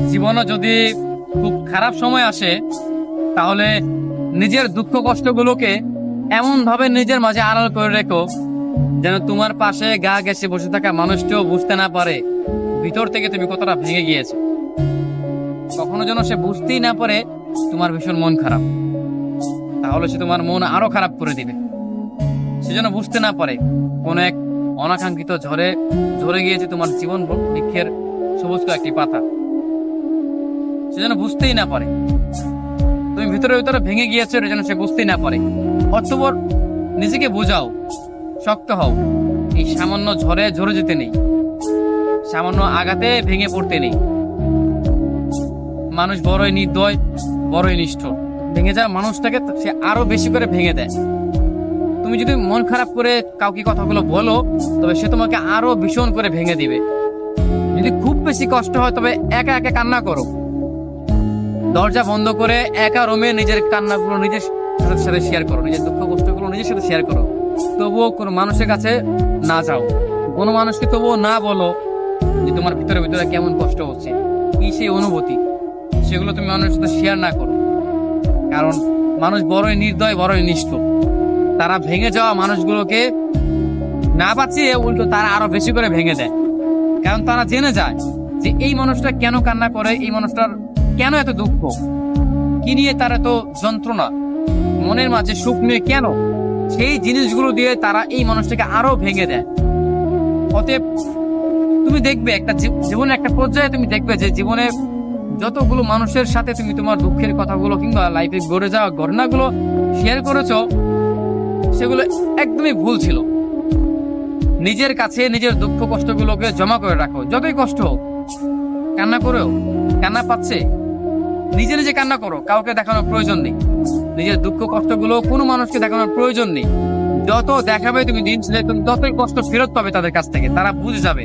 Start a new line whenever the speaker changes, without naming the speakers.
জীবনে যদি খুব খারাপ সময় আসে, তাহলে নিজের দুঃখ কষ্টগুলোকে এমন ভাবে নিজের মাঝে আড়াল করে রেখো যেন তোমার পাশে গা ঘেঁষে বসে থাকা মানুষটিও বুঝতে না পারে ভিতর থেকে তুমি কতটা ভেঙে গিয়েছো। কখনো যেন সে বুঝতেই না পারে তোমার ভীষণ মন খারাপ, তাহলে সে তোমার মন আরো খারাপ করে দিবে। সে যেন বুঝতে না পারে কোন এক অনাকাঙ্ক্ষিত ঝড়ে ঝরে গিয়েছে তোমার জীবন বৃক্ষের সবুজ একটি পাতা। সে যেন বুঝতেই না পারে তুমি ভিতরে ভিতরে ভেঙে গিয়েছো, এটা যেন সে বুঝতেই না পারে। অতঃপর নিজেকে বোঝাও, শক্ত হও। এই সামান্য ঝড়ে ঝরে যেতে নেই, সামান্য আঘাতে ভেঙে পড়তে নেই। মানুষ বড়ই নির্দয়, বড়ই নিষ্ঠুর। ভেঙে যাওয়া মানুষটাকে সে আরো বেশি করে ভেঙে দেয়। তুমি যদি মন খারাপ করে কাউকে কথাগুলো বলো, তবে সে তোমাকে আরো ভীষণ করে ভেঙে দিবে। যদি খুব বেশি কষ্ট হয়, তবে একা একা কান্না করো। দরজা বন্ধ করে একা রুমে নিজের কান্নাগুলো নিজের সাথে শেয়ার করো, নিজের দুঃখ কষ্টগুলো নিজের সাথে শেয়ার করো। তবুও কোনো মানুষের কাছে না যাও, কোনো মানুষকে তবুও না বলো যে তোমার ভিতরে ভিতরে কেমন কষ্ট হচ্ছে, কি সেই অনুভূতি, সেগুলো তুমি মানুষের সাথে শেয়ার না করো। কারণ মানুষ বড়ই নির্দয়, বড়ই নিষ্ঠুর। তারা ভেঙে যাওয়া মানুষগুলোকে না বাঁচিয়ে উল্টো তারা আরো বেশি করে ভেঙে দেয়। কারণ তারা জেনে যায় যে এই মানুষটা কেন কান্না করে, এই মানুষটার কেন এত দুঃখ, কি নিয়ে তার এত যন্ত্রণা, মনের মাঝে সুখ নিয়ে কেন, সেই জিনিসগুলো দিয়ে তারা এই মানুষটাকে আরো ভেঙে দেয়। অতএব তুমি দেখবে একটা জীবনে একটা পর্যায়ে তুমি দেখবে যে জীবনে যতগুলো মানুষের সাথে তুমি তোমার দুঃখের কথাগুলো কিংবা লাইফে গড়ে যাওয়া ঘটনাগুলো শেয়ার করেছো, সেগুলো একদমই ভুল ছিল। নিজের কাছে নিজের দুঃখ কষ্টগুলোকে জমা করে রাখো। যতই কষ্ট হোক, কান্না করেও, কান্না পাচ্ছে নিজে নিজে কান্না করো, কাউকে দেখানোর প্রয়োজন নেই। নিজের দুঃখ কষ্টগুলো কোনো মানুষকে দেখানোর প্রয়োজন নেই। যত দেখাবে তুমি দিন ছেলে, তুমি ততই কষ্ট ফেরত পাবে তাদের কাছ থেকে। তারা বুঝে যাবে